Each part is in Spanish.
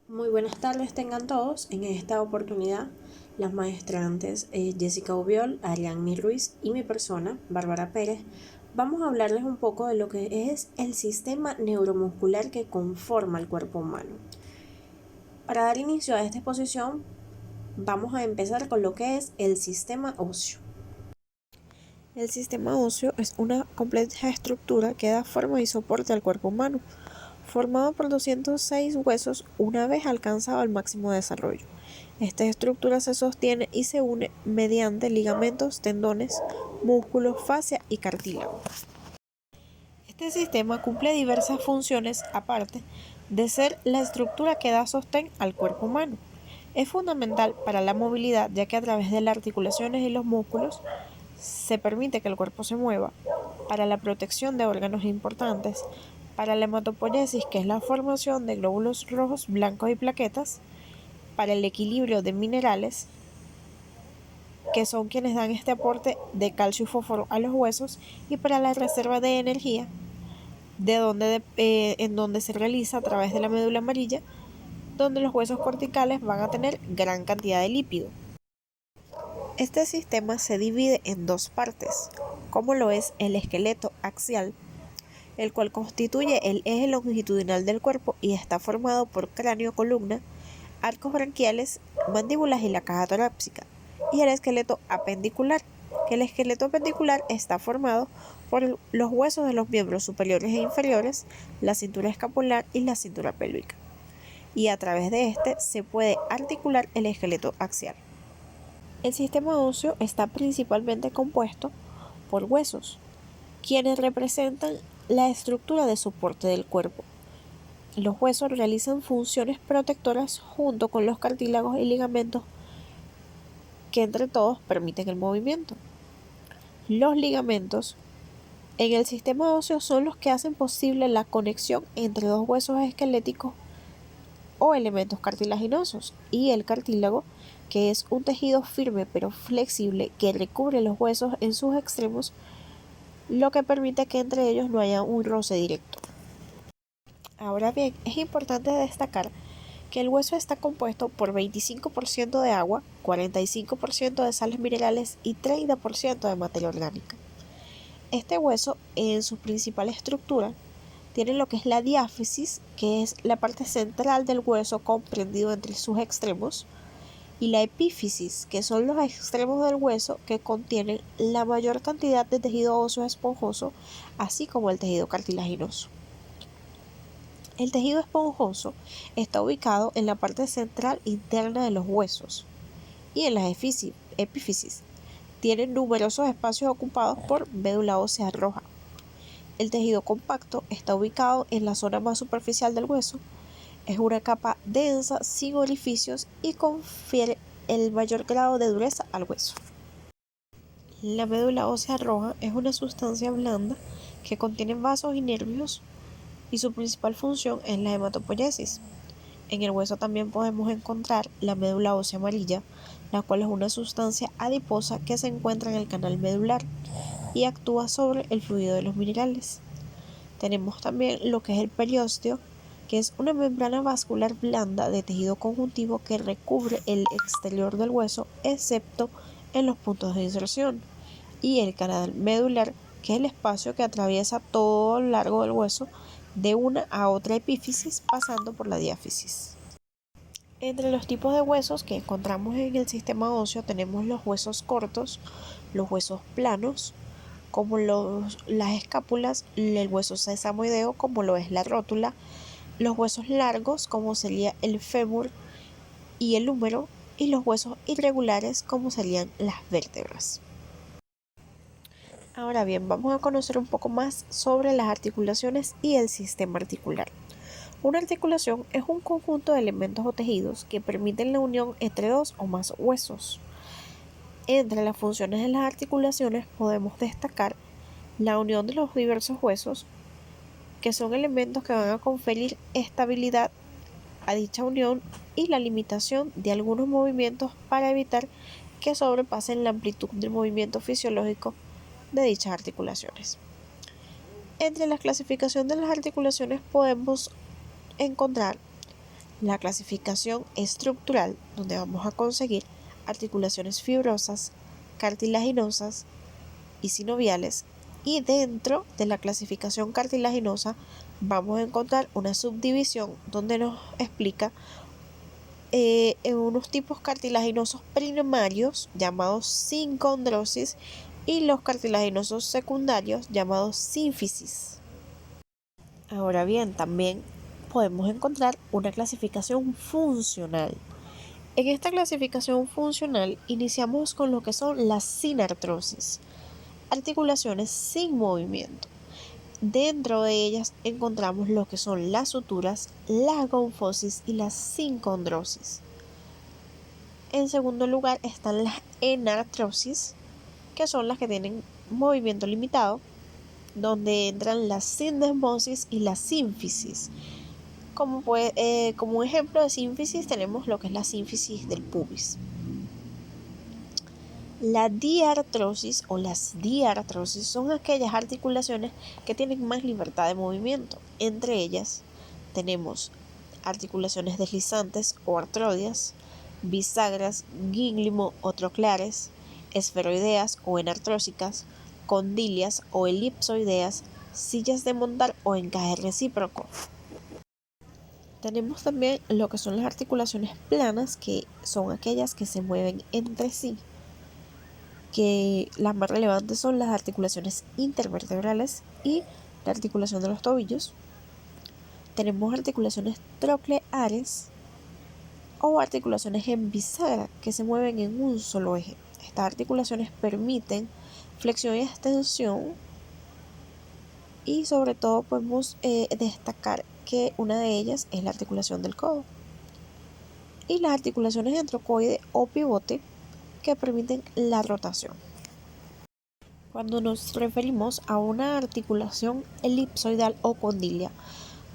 Muy buenas tardes tengan todos. En esta oportunidad, las maestrantes Jessica Ubiol, Ariadne Ruiz y mi persona, Bárbara Pérez, vamos a hablarles un poco de lo que es el sistema neuromuscular que conforma el cuerpo humano. Para dar inicio a esta exposición, vamos a empezar con lo que es el sistema óseo. El sistema óseo es una compleja estructura que da forma y soporte al cuerpo humano, formado por 206 huesos una vez alcanzado el máximo desarrollo. Esta estructura se sostiene y se une mediante ligamentos, tendones, músculos, fascia y cartílago. Este sistema cumple diversas funciones aparte de ser la estructura que da sostén al cuerpo humano. Es fundamental para la movilidad, ya que a través de las articulaciones y los músculos se permite que el cuerpo se mueva, para la protección de órganos importantes, para la hematopoiesis, que es la formación de glóbulos rojos, blancos y plaquetas, para el equilibrio de minerales, que son quienes dan este aporte de calcio y fósforo a los huesos, y para la reserva de energía, en donde se realiza a través de la médula amarilla, donde los huesos corticales van a tener gran cantidad de lípido. Este sistema se divide en dos partes, como lo es el esqueleto axial, el cual constituye el eje longitudinal del cuerpo y está formado por cráneo, columna, arcos branquiales, mandíbulas y la caja torácica, y el esqueleto apendicular, que el esqueleto apendicular está formado por los huesos de los miembros superiores e inferiores, la cintura escapular y la cintura pélvica, y a través de este se puede articular el esqueleto axial. El sistema óseo está principalmente compuesto por huesos, quienes representan la estructura de soporte del cuerpo. Los huesos realizan funciones protectoras junto con los cartílagos y ligamentos que entre todos permiten el movimiento. Los ligamentos en el sistema óseo son los que hacen posible la conexión entre dos huesos esqueléticos o elementos cartilaginosos, y el cartílago, que es un tejido firme pero flexible que recubre los huesos en sus extremos, lo que permite que entre ellos no haya un roce directo. Ahora bien, es importante destacar que el hueso está compuesto por 25% de agua, 45% de sales minerales y 30% de materia orgánica. Este hueso, en su principal estructura, tiene lo que es la diáfisis, que es la parte central del hueso comprendido entre sus extremos, y la epífisis, que son los extremos del hueso que contienen la mayor cantidad de tejido óseo esponjoso, así como el tejido cartilaginoso. El tejido esponjoso está ubicado en la parte central interna de los huesos, y en las epífisis tienen numerosos espacios ocupados por médula ósea roja. El tejido compacto está ubicado en la zona más superficial del hueso. Es una capa densa sin orificios y confiere el mayor grado de dureza al hueso. La médula ósea roja es una sustancia blanda que contiene vasos y nervios, y su principal función es la hematopoiesis. En el hueso también podemos encontrar la médula ósea amarilla, la cual es una sustancia adiposa que se encuentra en el canal medular y actúa sobre el fluido de los minerales. Tenemos también lo que es el periósteo, que es una membrana vascular blanda de tejido conjuntivo que recubre el exterior del hueso, excepto en los puntos de inserción, y el canal medular, que es el espacio que atraviesa todo lo largo del hueso de una a otra epífisis pasando por la diáfisis. Entre los tipos de huesos que encontramos en el sistema óseo tenemos los huesos cortos, los huesos planos, como las escápulas, el hueso sesamoideo, como lo es la rótula, los huesos largos, como sería el fémur y el húmero, y los huesos irregulares, como serían las vértebras. Ahora bien, vamos a conocer un poco más sobre las articulaciones y el sistema articular. Una articulación es un conjunto de elementos o tejidos que permiten la unión entre dos o más huesos. Entre las funciones de las articulaciones podemos destacar la unión de los diversos huesos, que son elementos que van a conferir estabilidad a dicha unión, y la limitación de algunos movimientos para evitar que sobrepasen la amplitud del movimiento fisiológico de dichas articulaciones. Entre la clasificación de las articulaciones podemos encontrar la clasificación estructural, donde vamos a conseguir articulaciones fibrosas, cartilaginosas y sinoviales, y dentro de la clasificación cartilaginosa vamos a encontrar una subdivisión donde nos explica en unos tipos cartilaginosos primarios llamados sincondrosis y los cartilaginosos secundarios llamados sínfisis. Ahora bien, también podemos encontrar una clasificación funcional. En esta clasificación funcional iniciamos con lo que son las sinartrosis, articulaciones sin movimiento. Dentro de ellas encontramos lo que son las suturas, la gonfosis y la sincondrosis. En segundo lugar están las enartrosis, que son las que tienen movimiento limitado, donde entran la sindesmosis y la sínfisis. Como un ejemplo de sínfisis tenemos lo que es la sínfisis del pubis. La diartrosis o las diartrosis son aquellas articulaciones que tienen más libertad de movimiento. Entre ellas tenemos articulaciones deslizantes o artrodias, bisagras, gínglimo o trocleares, esferoideas o enartrósicas, condilias o elipsoideas, sillas de montar o encaje recíproco. Tenemos también lo que son las articulaciones planas, que son aquellas que se mueven entre sí, que las más relevantes son las articulaciones intervertebrales y la articulación de los tobillos. Tenemos articulaciones trocleares o articulaciones en bisagra que se mueven en un solo eje. Estas articulaciones permiten flexión y extensión, y sobre todo podemos destacar que una de ellas es la articulación del codo. Y las articulaciones en trocoide o pivote, que permiten la rotación. Cuando nos referimos a una articulación elipsoidal o condilia,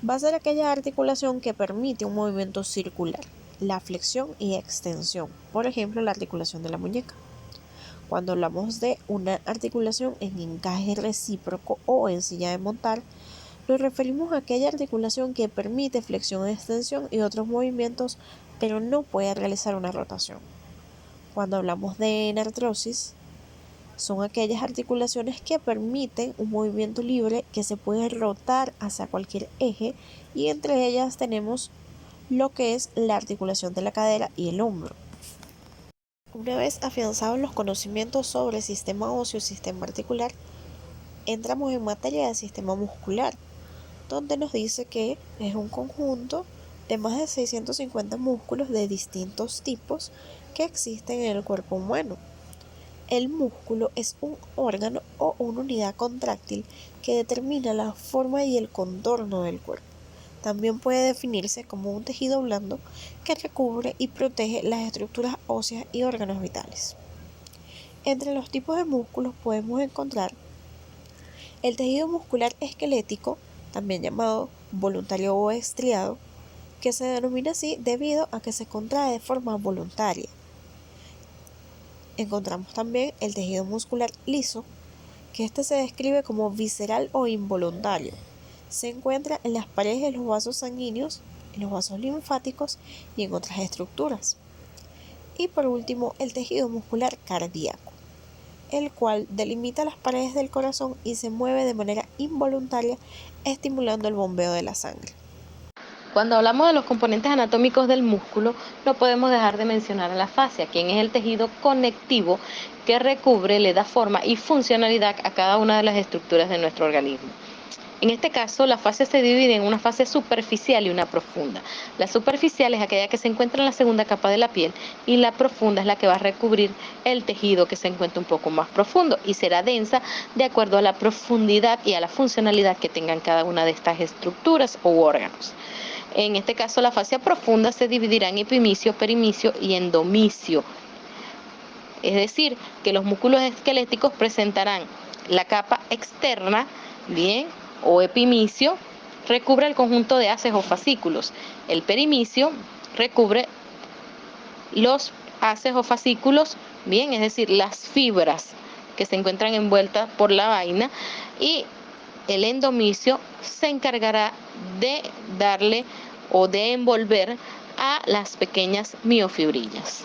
va a ser aquella articulación que permite un movimiento circular, la flexión y extensión, por ejemplo la articulación de la muñeca. Cuando hablamos de una articulación en encaje recíproco o en silla de montar, nos referimos a aquella articulación que permite flexión, extensión y otros movimientos, pero no puede realizar una rotación. Cuando hablamos de enartrosis, son aquellas articulaciones que permiten un movimiento libre que se puede rotar hacia cualquier eje, y entre ellas tenemos lo que es la articulación de la cadera y el hombro. Una vez afianzados los conocimientos sobre el sistema óseo y sistema articular, entramos en materia del sistema muscular, donde nos dice que es un conjunto de más de 650 músculos de distintos tipos que existen en el cuerpo humano. El músculo es un órgano o una unidad contráctil que determina la forma y el contorno del cuerpo. También puede definirse como un tejido blando que recubre y protege las estructuras óseas y órganos vitales. Entre los tipos de músculos podemos encontrar el tejido muscular esquelético, también llamado voluntario o estriado, que se denomina así debido a que se contrae de forma voluntaria. Encontramos también el tejido muscular liso, que este se describe como visceral o involuntario. Se encuentra en las paredes de los vasos sanguíneos, en los vasos linfáticos y en otras estructuras. Y por último, el tejido muscular cardíaco, el cual delimita las paredes del corazón y se mueve de manera involuntaria, estimulando el bombeo de la sangre. Cuando hablamos de los componentes anatómicos del músculo, no podemos dejar de mencionar a la fascia, quien es el tejido conectivo que recubre, le da forma y funcionalidad a cada una de las estructuras de nuestro organismo. En este caso, la fascia se divide en una fase superficial y una profunda. La superficial es aquella que se encuentra en la segunda capa de la piel, y la profunda es la que va a recubrir el tejido que se encuentra un poco más profundo y será densa de acuerdo a la profundidad y a la funcionalidad que tengan cada una de estas estructuras u órganos. En este caso, la fascia profunda se dividirá en epimicio, perimicio y endomicio. Es decir, que los músculos esqueléticos presentarán la capa externa, bien, o epimicio, recubre el conjunto de haces o fascículos. El perimicio recubre los haces o fascículos, bien, es decir, las fibras que se encuentran envueltas por la vaina, y el endomicio se encargará de darle o de envolver a las pequeñas miofibrillas.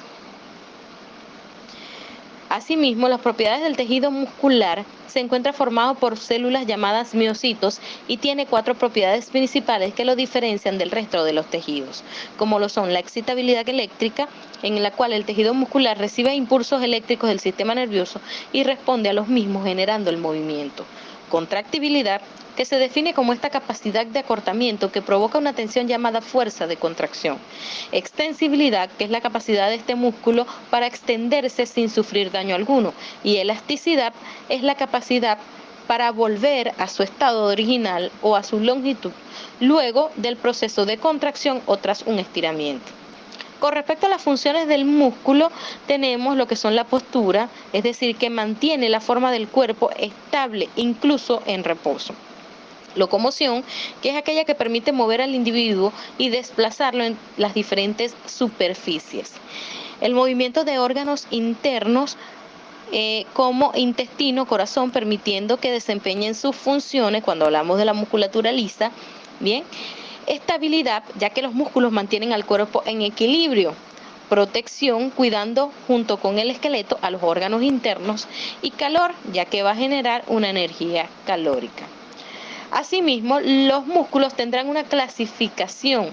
Asimismo, las propiedades del tejido muscular se encuentra formado por células llamadas miocitos y tiene 4 propiedades principales que lo diferencian del resto de los tejidos, como lo son la excitabilidad eléctrica, en la cual el tejido muscular recibe impulsos eléctricos del sistema nervioso y responde a los mismos generando el movimiento. Contractibilidad, que se define como esta capacidad de acortamiento que provoca una tensión llamada fuerza de contracción. Extensibilidad, que es la capacidad de este músculo para extenderse sin sufrir daño alguno. Y elasticidad es la capacidad para volver a su estado original o a su longitud luego del proceso de contracción o tras un estiramiento. Con respecto a las funciones del músculo, tenemos lo que son la postura, es decir, que mantiene la forma del cuerpo estable incluso en reposo. Locomoción, que es aquella que permite mover al individuo y desplazarlo en las diferentes superficies. El movimiento de órganos internos como intestino, corazón, permitiendo que desempeñen sus funciones cuando hablamos de la musculatura lisa, bien. Estabilidad, ya que los músculos mantienen al cuerpo en equilibrio. Protección, cuidando junto con el esqueleto a los órganos internos. Y calor, ya que va a generar una energía calórica. Asimismo, los músculos tendrán una clasificación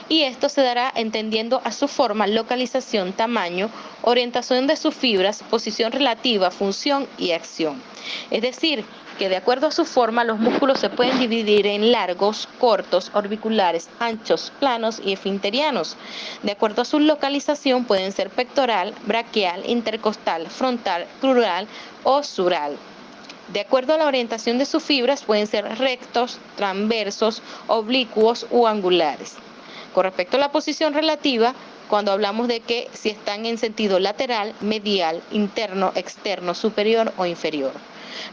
y esto se dará entendiendo a su forma, localización, tamaño, orientación de sus fibras, posición relativa, función y acción. Es decir, que de acuerdo a su forma, los músculos se pueden dividir en largos, cortos, orbiculares, anchos, planos y esfinterianos. De acuerdo a su localización, pueden ser pectoral, braquial, intercostal, frontal, crural o sural. De acuerdo a la orientación de sus fibras, pueden ser rectos, transversos, oblicuos u angulares. Con respecto a la posición relativa, cuando hablamos de que si están en sentido lateral, medial, interno, externo, superior o inferior.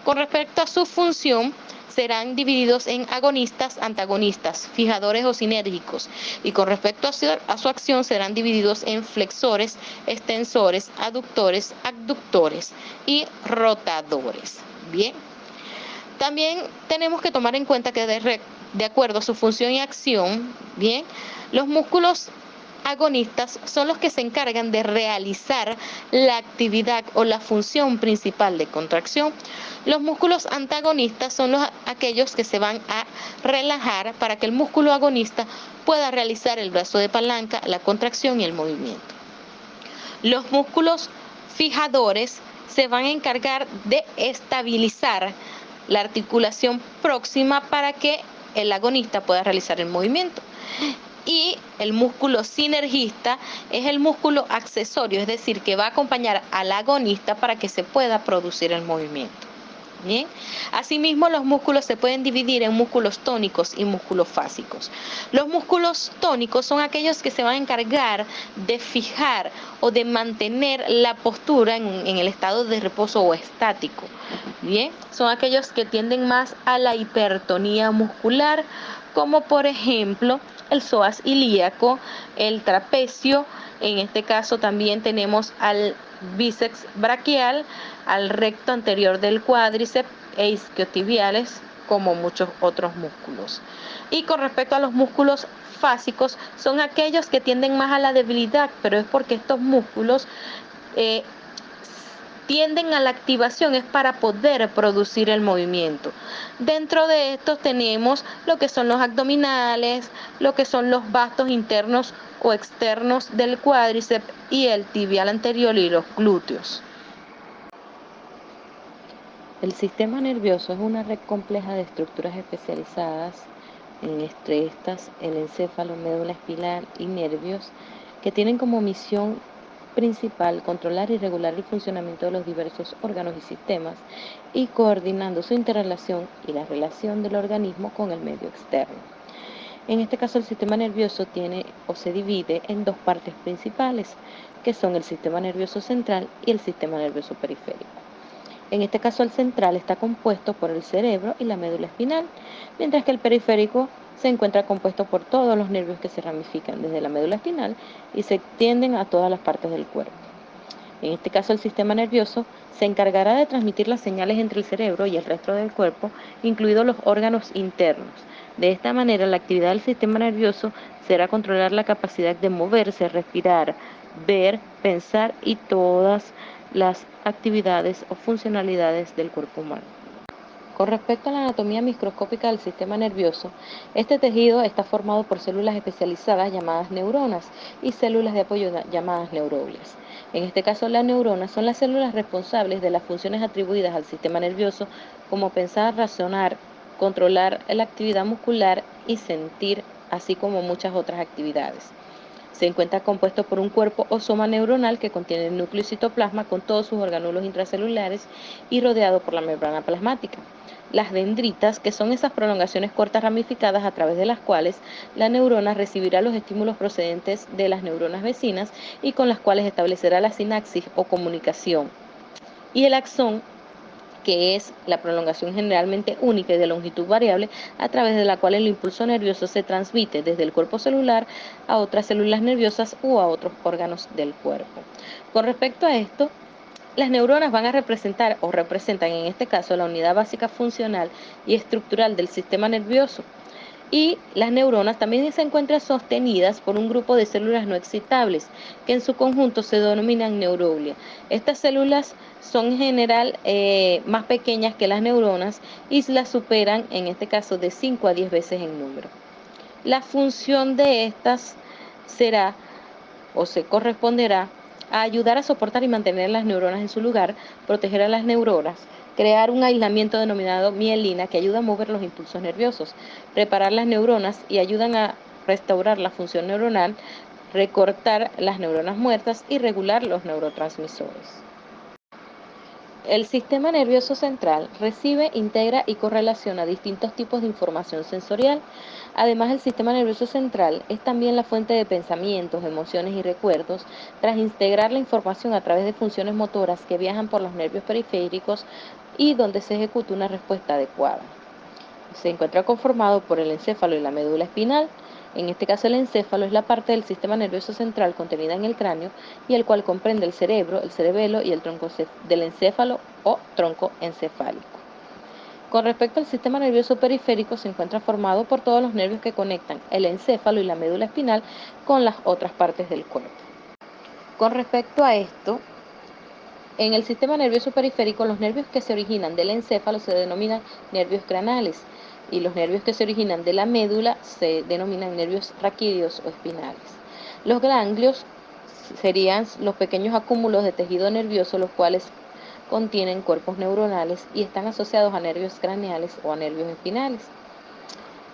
Con respecto a su función, serán divididos en agonistas, antagonistas, fijadores o sinérgicos. Y con respecto a su acción, serán divididos en flexores, extensores, aductores, abductores y rotadores. Bien. También tenemos que tomar en cuenta que de acuerdo a su función y acción, bien, los músculos agonistas son los que se encargan de realizar la actividad o la función principal de contracción. Los músculos antagonistas son aquellos que se van a relajar para que el músculo agonista pueda realizar el brazo de palanca, la contracción y el movimiento. Los músculos fijadores se van a encargar de estabilizar la articulación próxima para que el agonista pueda realizar el movimiento. Y el músculo sinergista es el músculo accesorio, es decir, que va a acompañar al agonista para que se pueda producir el movimiento. Bien. Asimismo, los músculos se pueden dividir en músculos tónicos y músculos fásicos. Los músculos tónicos son aquellos que se van a encargar de fijar o de mantener la postura en el estado de reposo o estático. Bien, son aquellos que tienden más a la hipertonía muscular, como por ejemplo el psoas ilíaco, el trapecio, en este caso también tenemos al bíceps braquial, al recto anterior del cuádriceps e isquiotibiales, como muchos otros músculos. Y con respecto a los músculos fásicos, son aquellos que tienden más a la debilidad, pero es porque estos músculos tienden a la activación es para poder producir el movimiento. Dentro de estos tenemos lo que son los abdominales, lo que son los vastos internos o externos del cuádriceps y el tibial anterior y los glúteos. El sistema nervioso es una red compleja de estructuras especializadas, entre estas el encéfalo, médula espinal y nervios, que tienen como misión principal controlar y regular el funcionamiento de los diversos órganos y sistemas y coordinando su interrelación y la relación del organismo con el medio externo. En este caso, el sistema nervioso tiene o se divide en 2 partes principales, que son el sistema nervioso central y el sistema nervioso periférico. En este caso, el central está compuesto por el cerebro y la médula espinal, mientras que el periférico se encuentra compuesto por todos los nervios que se ramifican desde la médula espinal y se extienden a todas las partes del cuerpo. En este caso, el sistema nervioso se encargará de transmitir las señales entre el cerebro y el resto del cuerpo, incluidos los órganos internos, De esta manera, la actividad del sistema nervioso será controlar la capacidad de moverse, respirar, ver, pensar y todas las actividades o funcionalidades del cuerpo humano. Con respecto a la anatomía microscópica del sistema nervioso, este tejido está formado por células especializadas llamadas neuronas y células de apoyo llamadas neuroglias. En este caso, las neuronas son las células responsables de las funciones atribuidas al sistema nervioso, como pensar, razonar, controlar la actividad muscular y sentir, así como muchas otras actividades. Se encuentra compuesto por un cuerpo o soma neuronal que contiene el núcleo y citoplasma con todos sus orgánulos intracelulares y rodeado por la membrana plasmática. Las dendritas, que son esas prolongaciones cortas ramificadas a través de las cuales la neurona recibirá los estímulos procedentes de las neuronas vecinas y con las cuales establecerá la sinapsis o comunicación. Y el axón, que es la prolongación generalmente única y de longitud variable, a través de la cual el impulso nervioso se transmite desde el cuerpo celular a otras células nerviosas u a otros órganos del cuerpo. Con respecto a esto, las neuronas van a representar o representan en este caso la unidad básica funcional y estructural del sistema nervioso. Y las neuronas también se encuentran sostenidas por un grupo de células no excitables, que en su conjunto se denominan neuroglia. Estas células son en general más pequeñas que las neuronas y las superan, en este caso, de 5 a 10 veces en número. La función de estas será o se corresponderá a ayudar a soportar y mantener las neuronas en su lugar, proteger a las neuronas, crear un aislamiento denominado mielina que ayuda a mover los impulsos nerviosos, preparar las neuronas y ayudan a restaurar la función neuronal, recortar las neuronas muertas y regular los neurotransmisores. El sistema nervioso central recibe, integra y correlaciona distintos tipos de información sensorial. Además, el sistema nervioso central es también la fuente de pensamientos, emociones y recuerdos, tras integrar la información a través de funciones motoras que viajan por los nervios periféricos y donde se ejecuta una respuesta adecuada. Se encuentra conformado por el encéfalo y la médula espinal. En este caso, el encéfalo es la parte del sistema nervioso central contenida en el cráneo y el cual comprende el cerebro, el cerebelo y el tronco del encéfalo o tronco encefálico. Con respecto al sistema nervioso periférico, se encuentra formado por todos los nervios que conectan el encéfalo y la médula espinal con las otras partes del cuerpo. Con respecto a esto, en el sistema nervioso periférico, los nervios que se originan del encéfalo se denominan nervios craneales y los nervios que se originan de la médula se denominan nervios raquídeos o espinales. Los ganglios serían los pequeños acúmulos de tejido nervioso, los cuales contienen cuerpos neuronales y están asociados a nervios craneales o a nervios espinales.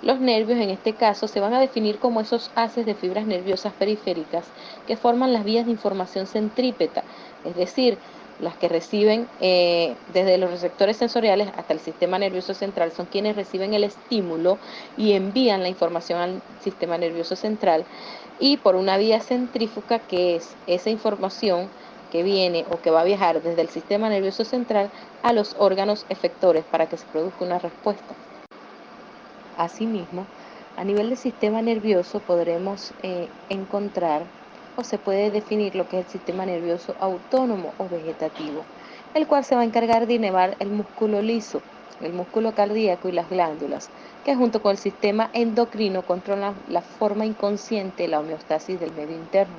Los nervios en este caso se van a definir como esos haces de fibras nerviosas periféricas que forman las vías de información centrípeta, es decir, las que reciben desde los receptores sensoriales hasta el sistema nervioso central, son quienes reciben el estímulo y envían la información al sistema nervioso central y por una vía centrífuga que es esa información que viene o que va a viajar desde el sistema nervioso central a los órganos efectores para que se produzca una respuesta. Asimismo, a nivel del sistema nervioso podremos encontrar o se puede definir lo que es el sistema nervioso autónomo o vegetativo, el cual se va a encargar de inervar el músculo liso, el músculo cardíaco y las glándulas, que junto con el sistema endocrino controlan la forma inconsciente, la homeostasis del medio interno.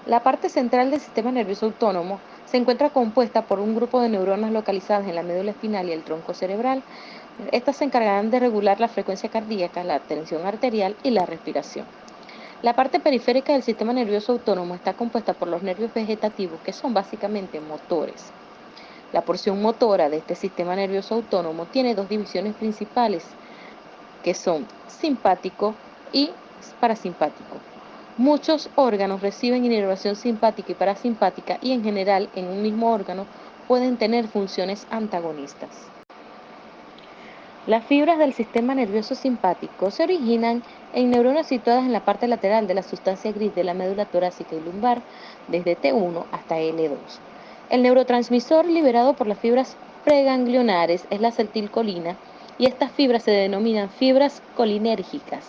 La parte central del sistema nervioso autónomo se encuentra compuesta por un grupo de neuronas localizadas en la médula espinal y el tronco cerebral. Estas se encargarán de regular la frecuencia cardíaca, la tensión arterial y la respiración. La parte periférica del sistema nervioso autónomo está compuesta por los nervios vegetativos, que son básicamente motores. La porción motora de este sistema nervioso autónomo tiene dos divisiones principales, que son simpático y parasimpático. Muchos órganos reciben inervación simpática y parasimpática y en general en un mismo órgano pueden tener funciones antagonistas. Las fibras del sistema nervioso simpático se originan en neuronas situadas en la parte lateral de la sustancia gris de la médula torácica y lumbar, desde T1 hasta L2. El neurotransmisor liberado por las fibras preganglionares es la acetilcolina y estas fibras se denominan fibras colinérgicas,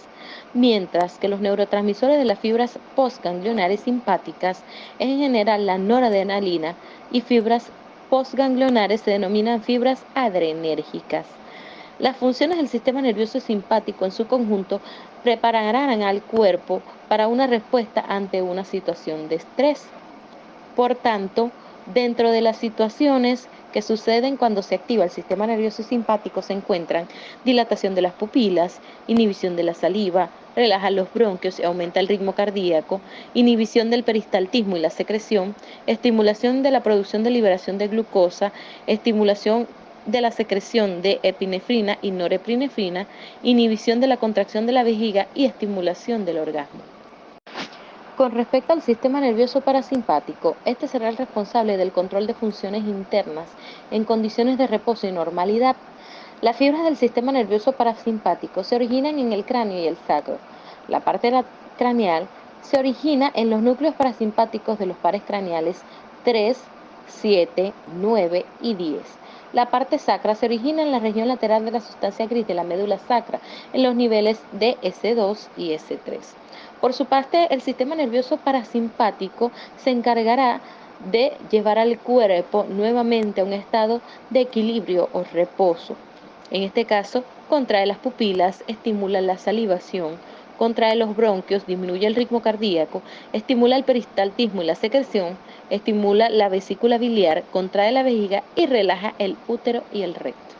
mientras que los neurotransmisores de las fibras postganglionares simpáticas es en general la noradrenalina y fibras postganglionares se denominan fibras adrenérgicas. Las funciones del sistema nervioso simpático en su conjunto prepararán al cuerpo para una respuesta ante una situación de estrés. Por tanto, dentro de las situaciones que suceden cuando se activa el sistema nervioso simpático se encuentran dilatación de las pupilas, inhibición de la saliva, relaja los bronquios y aumenta el ritmo cardíaco, inhibición del peristaltismo y la secreción, estimulación de la producción de liberación de glucosa, estimulación de la secreción de epinefrina y norepinefrina, inhibición de la contracción de la vejiga y estimulación del orgasmo. Con respecto al sistema nervioso parasimpático, este será el responsable del control de funciones internas en condiciones de reposo y normalidad. Las fibras del sistema nervioso parasimpático se originan en el cráneo y el sacro. La parte craneal se origina en los núcleos parasimpáticos de los pares craneales 3, 7, 9 y 10. La parte sacra se origina en la región lateral de la sustancia gris de la médula sacra, en los niveles de S2 y S3. Por su parte, el sistema nervioso parasimpático se encargará de llevar al cuerpo nuevamente a un estado de equilibrio o reposo. En este caso, contrae las pupilas, estimula la salivación, contrae los bronquios, disminuye el ritmo cardíaco, estimula el peristaltismo y la secreción, estimula la vesícula biliar, contrae la vejiga y relaja el útero y el recto.